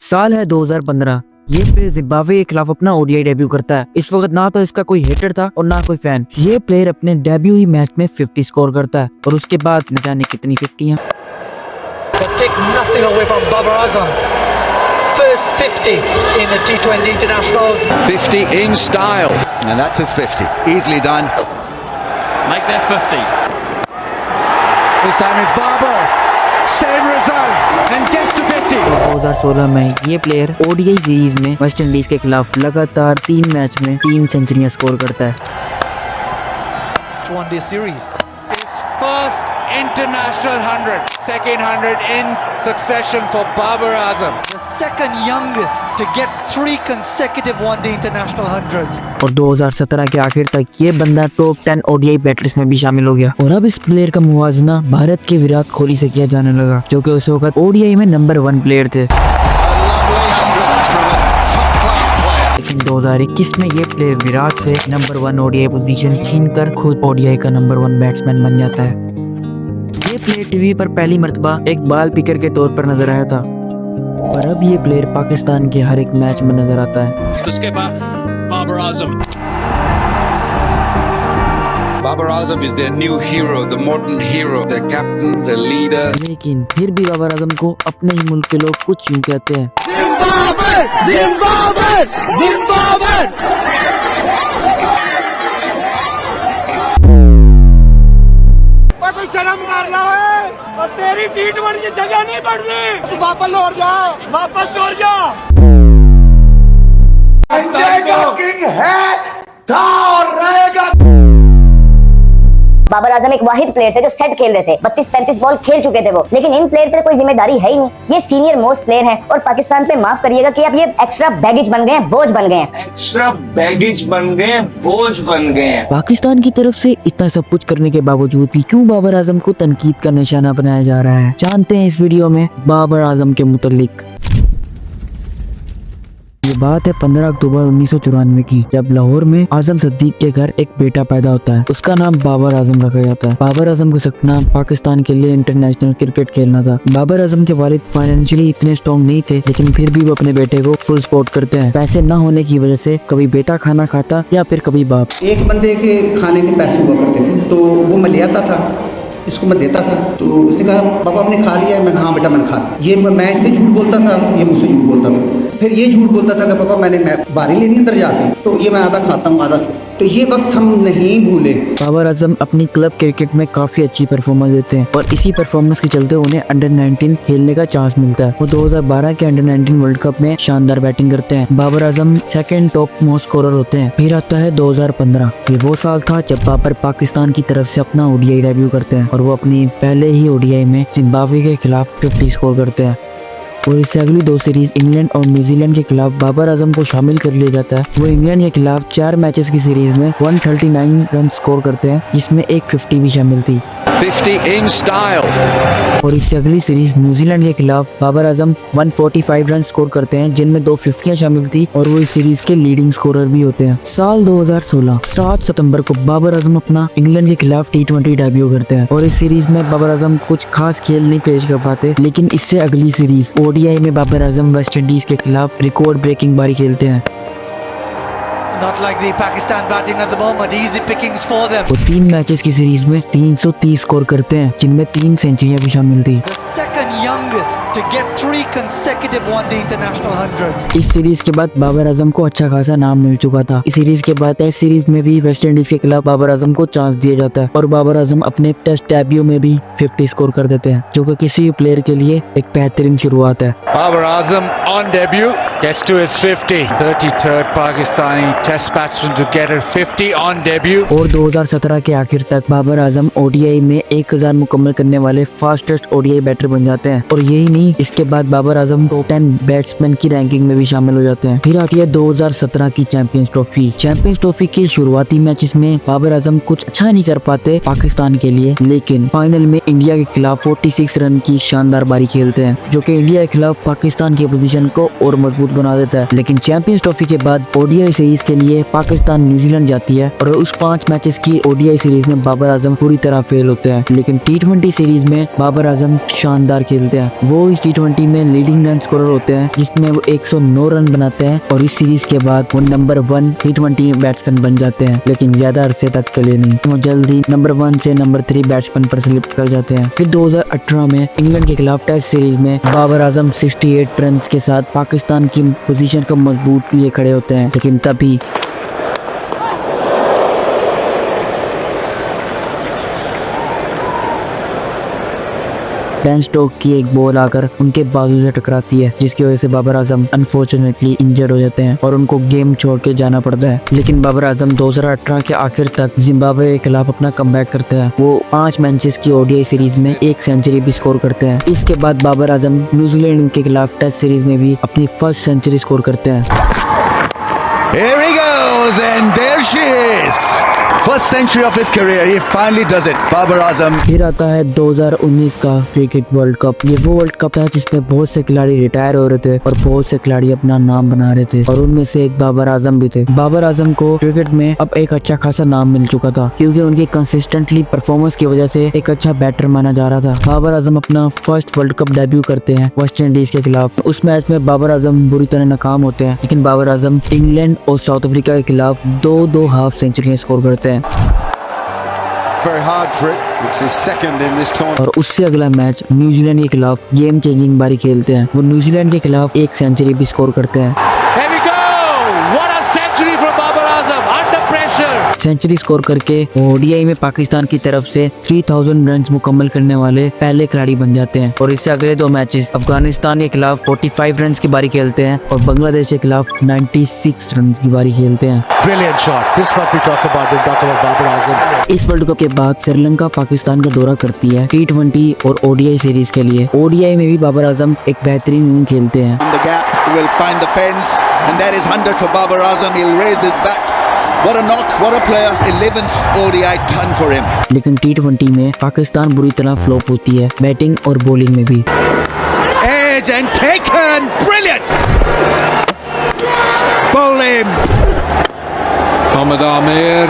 साल है 2015। ये प्लेयर जिम्बाब्वे के खिलाफ अपना ओडीआई डेब्यू करता है। इस वक्त ना तो इसका कोई हेटर था और ना कोई फैन। ये प्लेयर अपने डेब्यू ही मैच में 50 स्कोर करता है और उसके बाद न जाने कितनी 50 हैं। First 50 in the T20 internationals. 50 in style, and that's his 50. Easily done. Make that 50. This time is Barber. Same result and gets to 50. 2016 में ये प्लेयर ओडीआई सीरीज में वेस्ट इंडीज के खिलाफ लगातार 3 मैच में 3 सेंचुरियां स्कोर करता है। One day series. His first international 100, second 100 in succession for Babar Azam. The second youngest to get 3 consecutive one-day international hundreds. और 2017 के आखिर तक ये बंदा टॉप 10 ओडीआई बैटर्स में भी शामिल हो गया। और अब इस प्लेयर का मुवाजना भारत के विराट कोहली से किया जाने लगा, जो कि उस वक्त ओडीआई में नंबर 1 प्लेयर थे। लेकिन 2021 में ये प्लेयर विराट से नंबर 1 ओडीआई पोजीशन छीनकर खुद ओडीआई का नंबर 1 बैट्समैन बन जाता है। ये प्लेयर टीवी पर पहली मर्तबा एक बाल पिकर के तौर पर नजर आया था, पर अब ये प्लेयर पाकिस्तान के हर एक मैच में नजर आता है। The skipper, Babar Azam. Babar Azam is their new hero, the modern hero, their captain, their leader. लेकिन फिर भी बाबर आजम को अपने ही मुल्क के लोग कुछ यूं कहते हैं। कोई शर्म कर लो है और तेरी T20 की जगह नहीं बढ़नी। तू वापस लौट जा, वापस लौट जा। किंग है, था और रहेगा। बाबर आजम एक वाहिद प्लेयर थे जो सेट खेल रहे थे। 32-35 बॉल खेल चुके थे वो, लेकिन इन प्लेयर पे कोई जिम्मेदारी है ही नहीं। ये सीनियर मोस्ट प्लेयर हैं और पाकिस्तान पे माफ करिएगा कि अब ये एक्स्ट्रा बैगेज बन गए हैं, बोझ बन गए हैं। एक्स्ट्रा बैगेज बन गए हैं, बोझ बन गए हैं। पाकिस्तान की तरफ से इतना सब कुछ करने के बावजूद भी क्यों बाबर आजम को तनकीद का निशाना बनाया जा रहा है, जानते हैं इस वीडियो में बाबर आजम के मुतालिक। ये बात है 15 अक्टूबर 1994 की, जब लाहौर में आजम सिद्दीक के घर एक बेटा पैदा होता है। उसका नाम बाबर आजम रखा जाता है। बाबर आजम का सपना पाकिस्तान के लिए इंटरनेशनल क्रिकेट खेलना था। बाबर आजम के वालिद फाइनेंशियली इतने स्ट्रॉन्ग नहीं थे, लेकिन फिर भी वो अपने बेटे को फुल सपोर्ट करते हैं। पैसे न होने की वजह से कभी बेटा खाना खाता या फिर कभी बाप। एक बंदे के खाने के पैसे हुआ करते थे, तो वो मैं ले आता था, इसको मैं देता था। तो उसने कहा पापा आपने खा लिया है? मैं कहा हाँ बेटा मैंने खा लिया। ये मैं इससे झूठ बोलता था, ये मुझसे झूठ बोलता था। फिर ये झूठ बोलता था कि पापा मैंने बारी लेनी अंदर जाके, तो ये मैं आधा खाता हूँ आधा छोड़। तो ये वक्त हम नहीं भूले। बाबर आजम अपनी क्लब क्रिकेट में काफी अच्छी परफॉर्मेंस देते हैं और इसी परफॉर्मेंस के चलते उन्हें अंडर 19 खेलने का चांस मिलता है। वो 2012 के अंडर 19 वर्ल्ड कप में शानदार बैटिंग करते हैं। Babar Azam second top most scorer होते हैं। फिर आता है 2015। ये वो साल था जब बाबर पाकिस्तान की तरफ से अपना ओडीआई डेब्यू करते हैं और वो अपनी पहले ही ओडीआई में जिम्बाब्वे के खिलाफ 50 स्कोर करते हैं। और इससे अगली 2 सीरीज इंग्लैंड और न्यूजीलैंड के खिलाफ बाबर आजम को शामिल कर लिया जाता है। वो इंग्लैंड के खिलाफ 4 मैचेस की सीरीज में 139 रन स्कोर करते हैं, जिसमें एक 50 भी शामिल थी। 50 in style. और इससे अगली सीरीज न्यूजीलैंड के खिलाफ बाबर आजम 145 रन स्कोर करते हैं, जिनमें 2 50 शामिल थी और वो इस सीरीज के लीडिंग स्कोरर भी होते हैं। साल 2016 7 सितंबर को बाबर आजम अपना इंग्लैंड के खिलाफ T20 डेब्यू करते हैं और इस सीरीज में बाबर आजम कुछ खास खेल नहीं पेश कर पाते, लेकिन इससे अगली सीरीज ओडीआई में बाबर आजम वेस्ट इंडीज के खिलाफ रिकॉर्ड ब्रेकिंग बारी खेलते हैं। Not like the Pakistan batting at the moment. Easy pickings for them. वो 3 मैचेस की सीरीज में 330 स्कोर करते हैं, जिनमें 3 सेंचुरियां भी शामिल थी। The second youngest to get 3 consecutive one-day international hundreds. इस सीरीज के बाद बाबर आजम को अच्छा खासा नाम मिल चुका था। इस सीरीज के बाद टेस्ट सीरीज में भी वेस्ट इंडीज के खिलाफ बाबर आजम को चांस दिया जाता है और बाबर आजम अपने टेस्ट डेब्यू में भी 50 स्कोर कर देते हैं, जो कि किसी भी प्लेयर के लिए एक बेहतरीन शुरुआत है। Babar Azam on debut gets to his 50. 33rd Pakistani Test batsman to get a 50 on debut. और 2017 के आखिर तक बाबर आजम ओडीआई में 1000 मुकम्मल करने वाले फास्टेस्ट ओडीआई बैटर बन जाते हैं। और यही नहीं, इसके बाद बाबर आजम टॉप 10 बैट्समैन की रैंकिंग में भी शामिल हो जाते हैं। फिर आती है 2017 की चैंपियंस ट्रॉफी। चैंपियंस ट्रॉफी के शुरुआती मैचेस में बाबर आजम कुछ अच्छा नहीं कर पाते पाकिस्तान के लिए, लेकिन फाइनल में इंडिया के खिलाफ 46 रन की शानदार बारी खेलते हैं, जो कि इंडिया के खिलाफ पाकिस्तान की पोजीशन को और मजबूत मजबूत बना देता है। लेकिन चैंपियंस ट्रॉफी के बाद ओडीआई सीरीज के लिए पाकिस्तान न्यूजीलैंड जाती है और उस 5 मैचेस की ओडीआई सीरीज में बाबर आजम पूरी तरह फेल होते हैं। लेकिन टी20 सीरीज में बाबर आजम शानदार खेलते हैं। वो इस टी20 में लीडिंग रन स्कोरर होते हैं जिसमें वो 109 रन बनाते हैं और इस सीरीज के बाद वो नंबर 1 टी20 बैट्समैन बन जाते हैं, लेकिन ज्यादा अरसे तक के लिए नहीं। वो जल्दी नंबर 1 से नंबर 3 बैट्समैन पर स्लिप कर जाते हैं। फिर 2018 में इंग्लैंड के खिलाफ टेस्ट सीरीज में बाबर आजम 68 रन के साथ पाकिस्तान की पोजीशन को मजबूत लिए खड़े होते हैं, लेकिन तभी बेन स्टोक की एक बॉल आकर उनके बाजू से टकराती है, जिसकी वजह से बाबर आजम अनफॉर्चुनेटली इंजर्ड हो जाते हैं और उनको गेम छोड़ के जाना पड़ता है। लेकिन बाबर आजम 2018 के आखिर तक जिम्बाब्वे के खिलाफ अपना कमबैक करते हैं। वो 5 मैचेस की ओडीआई सीरीज में 1 सेंचुरी भी स्कोर करते हैं। इसके बाद बाबर आजम न्यूजीलैंड के खिलाफ टेस्ट सीरीज में भी अपनी फर्स्ट सेंचुरी स्कोर करते हैं। Here he goes, and there she is. First century of his career, he finally does it. Babar Azam. फिर आता है 2019 का क्रिकेट वर्ल्ड कप। ये वो वर्ल्ड कप है जिसमें बहुत से खिलाड़ी रिटायर हो रहे थे और बहुत से खिलाड़ी अपना नाम बना रहे थे और उनमें से एक बाबर आजम भी थे। बाबर आजम को क्रिकेट में अब एक अच्छा खासा नाम मिल चुका था क्योंकि उनकी कंसिस्टेंटली परफॉर्मेंस की वजह से एक अच्छा बैटर माना जा रहा था। बाबर आजम अपना फर्स्ट वर्ल्ड कप डेब्यू करते हैं वेस्ट इंडीज के खिलाफ। उस मैच में बाबर आजम बुरी तरह नाकाम होते हैं, लेकिन बाबर आजम इंग्लैंड और साउथ अफ्रीका के खिलाफ 2 हाफ सेंचुरियां स्कोर करते हैं। Very hard for it. It's his second in this tournament. और उससे अगला मैच न्यूजीलैंड के खिलाफ गेम चेंजिंग बारी खेलते हैं। वो न्यूजीलैंड के खिलाफ 1 सेंचुरी भी स्कोर करते हैं। Here we go! What a century from Babar Azam under pressure. Century score करके ओडीआई में पाकिस्तान की तरफ से 3000 रन मुकम्मल करने वाले पहले खिलाड़ी बन जाते हैं। और इससे अगले 2 मैचेस अफगानिस्तान के खिलाफ 45 रन की बारी खेलते हैं और बांग्लादेश के खिलाफ 96 रन की बारी खेलते हैं। Brilliant shot. This is what we talk about. We talk about Babar Azam. इस वर्ल्ड कप के बाद श्रीलंका पाकिस्तान का दौरा करती है टी20 और ओडीआई सीरीज के लिए। ओडीआई में भी बाबर आजम एक बेहतरीन इनिंग खेलते हैं। On the gap, he will find the fence, and that is 100 for Babar Azam. He'll raise his bat. What a knock, what a player. 11th ODI ton for him. लेकिन टी20 में पाकिस्तान बुरी तरह फ्लॉप होती है, batting और bowling में भी। Edge and taken. Brilliant. Bowl him. Mohammad Amir.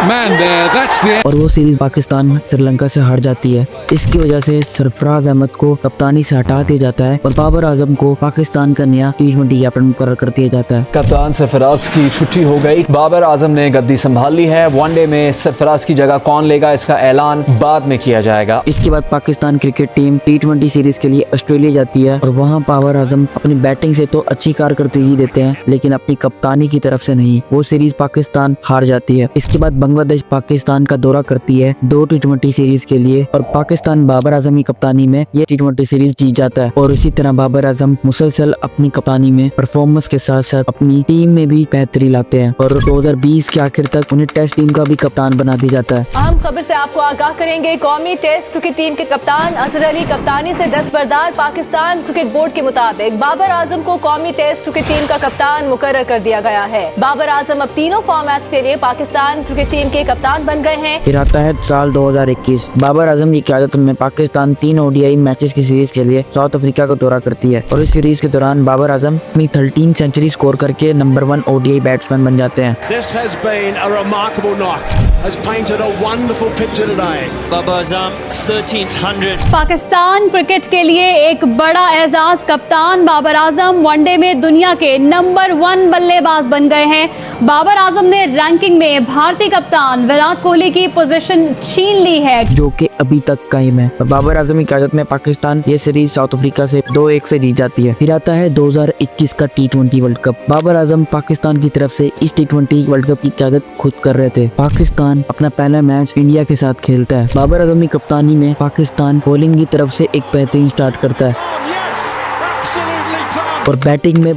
Man there, that's the और वो सीरीज पाकिस्तान श्रीलंका से हार जाती है। इसकी वजह से सरफराज अहमद को कप्तानी से हटा दिया जाता है और बाबर आजम को पाकिस्तान का नया टी20 कैप्टन मुकर्रर कर दिया जाता है। कप्तान सरफराज की छुट्टी हो गई, बाबर आजम ने गद्दी संभाल ली है। वनडे में सरफराज की जगह कौन लेगा इसका ऐलान बाद में किया जाएगा। इसके बाद पाकिस्तान क्रिकेट टीम टी20 सीरीज के लिए ऑस्ट्रेलिया जाती है और वहाँ बाबर आजम अपनी बैटिंग से तो अच्छी कारकर्दगी देते हैं, लेकिन अपनी कप्तानी की तरफ से नहीं। वो सीरीज पाकिस्तान हार जाती है। इसके बाद बांग्लादेश पाकिस्तान का दौरा करती है 2 टी20 सीरीज के लिए और पाकिस्तान बाबर आजम की कप्तानी में ये टी20 सीरीज जीत जाता है। और इसी तरह बाबर आजम मुसलसल अपनी कप्तानी में परफॉर्मेंस के साथ साथ अपनी टीम में भी बेहतरी लाते हैं और 2020 के आखिर तक उन्हें टेस्ट टीम का भी कप्तान बना दिया जाता है। अहम खबर से आपको आगाह करेंगे। कौमी टेस्ट क्रिकेट टीम के कप्तान अजहर अली कप्तानी से दस्तबरदार। पाकिस्तान क्रिकेट बोर्ड के मुताबिक बाबर आजम को कौमी टेस्ट क्रिकेट टीम का कप्तान मुकर्रर कर दिया गया है। बाबर आजम अब तीनों फॉर्मेट्स के लिए पाकिस्तान क्रिकेट टीम के कप्तान बन गए हैं। फिर आता है साल 2021। बाबर आजम की क़यादत में पाकिस्तान 3 ओडीआई मैचेस की सीरीज के लिए साउथ अफ्रीका का दौरा करती है और इस सीरीज के दौरान बाबर आजम अपनी 13 सेंचुरी स्कोर करके नंबर 1 ओडीआई बैट्समैन बन जाते हैं। This has been a remarkable knock. Has painted a wonderful picture today. Babar Azam 1300. Pakistan cricket के लिए एक बड़ा एजाज। कप्तान बाबर आजम वनडे में दुनिया के नंबर 1 बल्लेबाज बन गए हैं। बाबर आजम ने रैंकिंग में भारतीय कप्तान विराट कोहली की पोजीशन छीन ली है, जो कि अभी तक कायम है। और बाबर आजम की क़यादत में पाकिस्तान ये सीरीज साउथ अफ्रीका से 2-1 से जीत जाती है। फिर आता है 2021 का टी20 वर्ल्ड कप। बाबर आजम पाकिस्तान की तरफ से इस टी20 वर्ल्ड कप की क़यादत खुद कर रहे थे। पाकिस्तान अपना पहला मैच इंडिया के साथ खेलता है। बाबर आजम की कप्तानी में पाकिस्तान बॉलिंग की तरफ से एक बेहतरीन स्टार्ट करता है Yes, absolutely calm. और बैटिंग में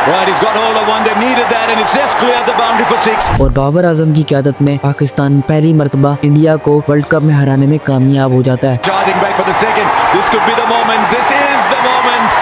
Right, he's got all the one. They needed that, and it's just cleared the boundary for 6. और बाबर आजम की क़यादत में पाकिस्तान पहली मर्तबा इंडिया को वर्ल्ड कप में हराने में कामयाब हो जाता है। Charging back for the second. This could be the moment. This is the moment.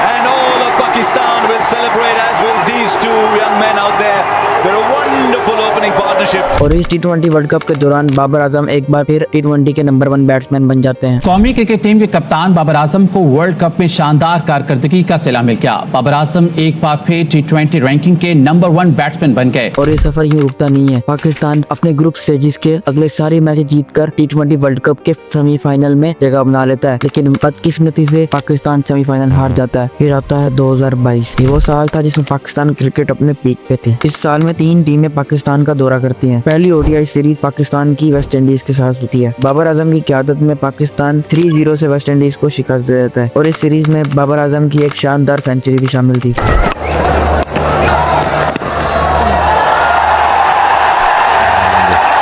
And all of Pakistan will celebrate, as will these these two young men out there. They're a wonderful opening partnership. और इस T20 world cup के दौरान बाबर आजम एक बार फिर T20 के number 1 batsman बन जाते हैं। कौमी क्रिकेट टीम के कप्तान बाबर आजम को वर्ल्ड कप में शानदार कारकर्दगी का सिला मिल गया। बाबर आजम एक बार फिर T20 रैंकिंग के नंबर 1 बैट्समैन बन गए। और ये सफर यूं रुकता नहीं है। पाकिस्तान अपने ग्रुप स्टेजेस के अगले सारे मैच जीतकर T20 वर्ल्ड कप के सेमीफाइनल में जगह बना लेता है, लेकिन बदकिस्मती से पाकिस्तान सेमीफाइनल हार जाता है। फिर आता है 2022। ये वो साल था जिसमें पाकिस्तान क्रिकेट अपने पीक पे थी। इस साल में 3 टीमें पाकिस्तान का दौरा करती हैं। पहली ODI सीरीज पाकिस्तान की वेस्ट इंडीज के साथ होती है। बाबर आजम की क़यादत में पाकिस्तान 3-0 से वेस्ट इंडीज को शिकस्त दे देता है और इस सीरीज में बाबर आजम की एक शानदार सेंचुरी भी शामिल थी।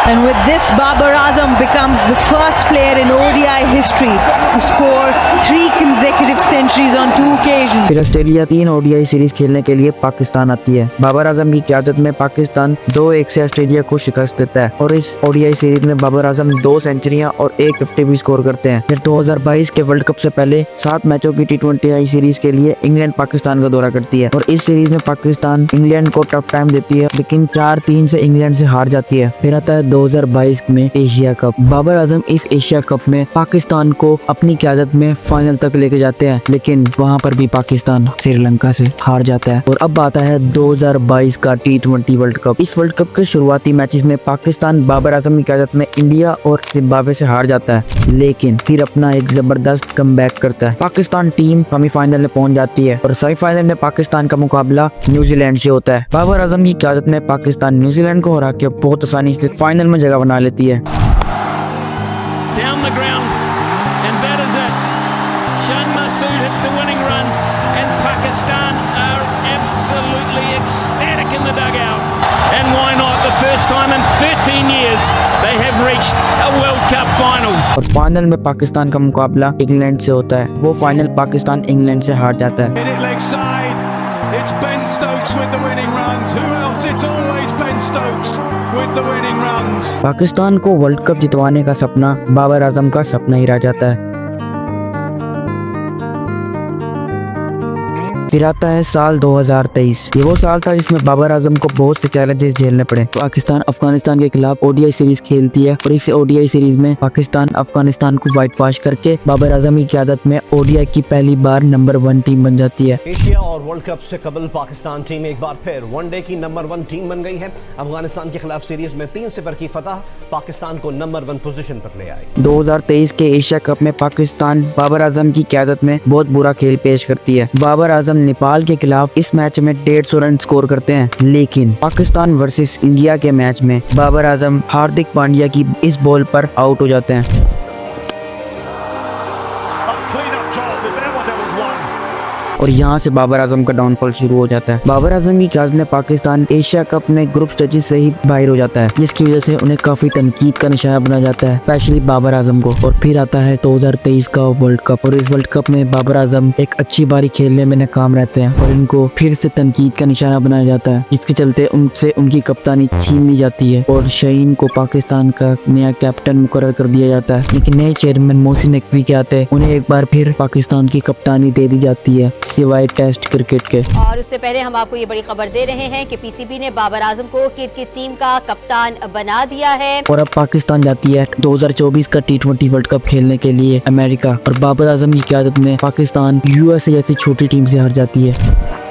And with this, Babar Azam becomes the first player in ODI history to score 3 consecutive centuries on 2 occasions. फिर ऑस्ट्रेलिया 3 ODI सीरीज खेलने के लिए पाकिस्तान आती है। बाबर आजम की क़यादत में पाकिस्तान 2-1 से ऑस्ट्रेलिया को शिकस्त देता है और इस ODI सीरीज में बाबर आजम 2 सेंचुरियां और 1 50 भी स्कोर करते हैं। फिर 2022 के वर्ल्ड कप से पहले 7 मैचों की T20 सीरीज के लिए इंग्लैंड पाकिस्तान का दौरा करती है और इस सीरीज में पाकिस्तान इंग्लैंड को टफ टाइम देती है, लेकिन 4-3 से इंग्लैंड से हार जाती है। फिर आता है 2022 में एशिया कप। बाबर आजम इस एशिया कप में पाकिस्तान को अपनी क़यादत में फाइनल तक लेके जाते हैं, लेकिन वहां पर भी पाकिस्तान श्रीलंका से हार जाता है। और अब आता है 2022 का T20 वर्ल्ड कप। इस वर्ल्ड कप के शुरुआती मैचेस में पाकिस्तान बाबर आजम की क़यादत में इंडिया और जिम्बाब्वे से हार जाता है, लेकिन फिर अपना एक जबरदस्त कमबैक करता है। पाकिस्तान टीम सेमीफाइनल में पहुंच जाती है और सेमीफाइनल में पाकिस्तान का मुकाबला न्यूजीलैंड से होता है। बाबर आजम की क़यादत में पाकिस्तान न्यूजीलैंड को हरा के बहुत आसानी से फाइनल में जगह बना लेती है। Down the ground, and that is it. Shan Masood hits the winning runs, and Pakistan are absolutely ecstatic in the dugout. And why not? The first time in 13 years they have reached a World Cup final. और final में पाकिस्तान का मुकाबला England से होता है। वो final Pakistan England से हार जाता है। Hit it leg side. It's Ben Stokes with the winning runs. Who else? It's always Ben Stokes with the winning runs. Pakistan को वर्ल्ड कप जितवाने का सपना बाबर आजम का सपना ही रह जाता है। फिर आता है साल 2023। ये वो साल था जिसमें बाबर आजम को बहुत से चैलेंजेस झेलने पड़े। पाकिस्तान अफगानिस्तान के खिलाफ ODI सीरीज खेलती है और इस ODI सीरीज में पाकिस्तान अफगानिस्तान को व्हाइट वॉश करके बाबर आजम की क़यादत में ODI की पहली बार नंबर 1 टीम बन जाती है। एशिया और वर्ल्ड कप से कबल पाकिस्तान टीम एक बार फिर वनडे की नंबर 1 टीम बन गई है। अफगानिस्तान के खिलाफ सीरीज में 3-0 की फतह पाकिस्तान को नंबर 1 पोजीशन पर ले आई। 2023 के एशिया कप में पाकिस्तान बाबर आजम की क़यादत में बहुत बुरा खेल पेश करती है। बाबर आजम नेपाल के खिलाफ इस मैच में 150 रन स्कोर करते हैं, लेकिन पाकिस्तान वर्सेस इंडिया के मैच में बाबर आजम हार्दिक पांड्या की इस बॉल पर आउट हो जाते हैं। और यहाँ से बाबर आजम का डाउनफॉल शुरू हो जाता है। बाबर आजम की क़यादत में पाकिस्तान एशिया कप में ग्रुप स्टेजेस से ही बाहर हो जाता है, जिसकी वजह से उन्हें काफी तनकीद का निशाना बना जाता है, स्पेशली बाबर आजम को। और फिर आता है 2023 का वर्ल्ड कप और इस वर्ल्ड कप में बाबर आजम एक अच्छी बारी खेलने में नाकाम रहते हैं और इनको फिर से तनकीद का निशाना बनाया जाता है, जिसके चलते उनसे उनकी कप्तानी छीन ली जाती है और शहीन को पाकिस्तान का नया कैप्टन मुकर्रर कर दिया जाता है। लेकिन नए चेयरमैन मोहसिन नकवी के आते उन्हें एक बार फिर पाकिस्तान की कप्तानी दे दी जाती है, सिवाय टेस्ट क्रिकेट के। और उससे पहले हम आपको ये बड़ी खबर दे रहे हैं कि PCB ने बाबर आजम को क्रिकेट टीम का कप्तान बना दिया है। और अब पाकिस्तान जाती है 2024 का T20 वर्ल्ड कप खेलने के लिए अमेरिका और बाबर आजम की क़यादत में पाकिस्तान USA जैसी छोटी टीम से हार जाती है।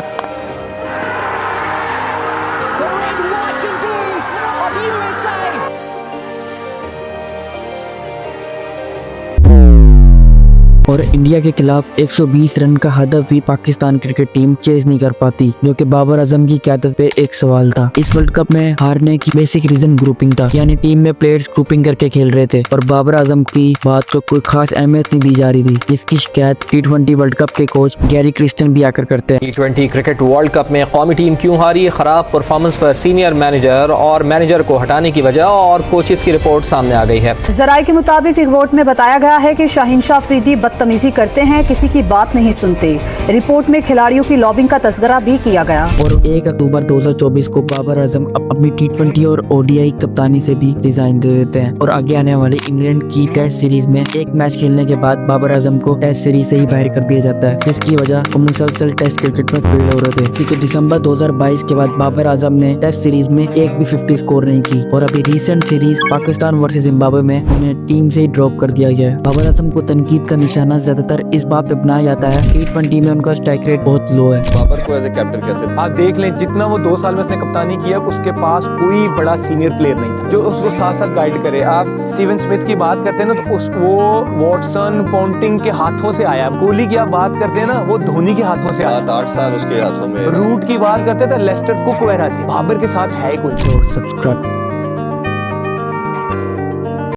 और इंडिया के खिलाफ 120 रन का हदफ भी पाकिस्तान क्रिकेट टीम चेज नहीं कर पाती, जो कि बाबर आजम की क़यादत पे एक सवाल था। इस वर्ल्ड कप में हारने की बेसिक रीजन ग्रुपिंग था, यानी टीम में प्लेयर्स ग्रुपिंग करके खेल रहे थे और बाबर आजम की बात को कोई खास अहमियत नहीं दी जा रही थी, जिसकी शिकायत T20 वर्ल्ड कप के कोच गैरी क्रिस्टन भी आकर करते हैं। T20 क्रिकेट वर्ल्ड कप में कौमी टीम क्यों हारी, खराब परफॉर्मेंस पर सीनियर मैनेजर और मैनेजर को हटाने की वजह और कोचेस की रिपोर्ट सामने आ गई है। जराये के मुताबिक एक वोट में बताया गया है कि शाहीन शाह अफरीदी बदतमीजी करते हैं, किसी की बात नहीं सुनते। रिपोर्ट में खिलाड़ियों की लॉबिंग का तस्करा भी किया गया। और 1 अक्टूबर 2024 को बाबर आजम अपनी T20 और ODI कप्तानी से भी रिजाइन दे देते हैं और आगे आने वाली इंग्लैंड की टेस्ट सीरीज में एक मैच खेलने के बाद बाबर आजम को टेस्ट सीरीज से ही बाहर कर दिया जाता है, जिसकी वजह वो मुसलसल टेस्ट क्रिकेट में फेल हो रहे थे, क्योंकि दिसंबर 2022 के बाद बाबर आजम ने टेस्ट सीरीज में एक भी 50 स्कोर नहीं की और अभी recent series Pakistan versus Zimbabwe में उन्हें टीम से ही ड्रॉप कर दिया गया है। बाबर आजम को तनकीद का निशाना ज्यादातर इस बात पे बनाया जाता है T20 में उनका स्ट्राइक रेट बहुत लो है। बाबर को एज ए कैप्टन कैसे? आप देख लें, जितना वो 2 साल में उसने कप्तानी किया, उसके पास कोई बड़ा सीनियर प्लेयर नहीं था जो उसको साथ साथ गाइड करे। आप स्टीवन स्मिथ की बात करते हैं ना, तो वो वॉटसन पॉन्टिंग के हाथों से आया। कोहली की आप बात करते हैं ना, वो धोनी के हाथों से आया। 7-8 साल उसके हाथों में। रूट की बात करते हैं तो लेस्टर कुक वगैरह थी। बाबर के साथ है कोई। सब्सक्राइब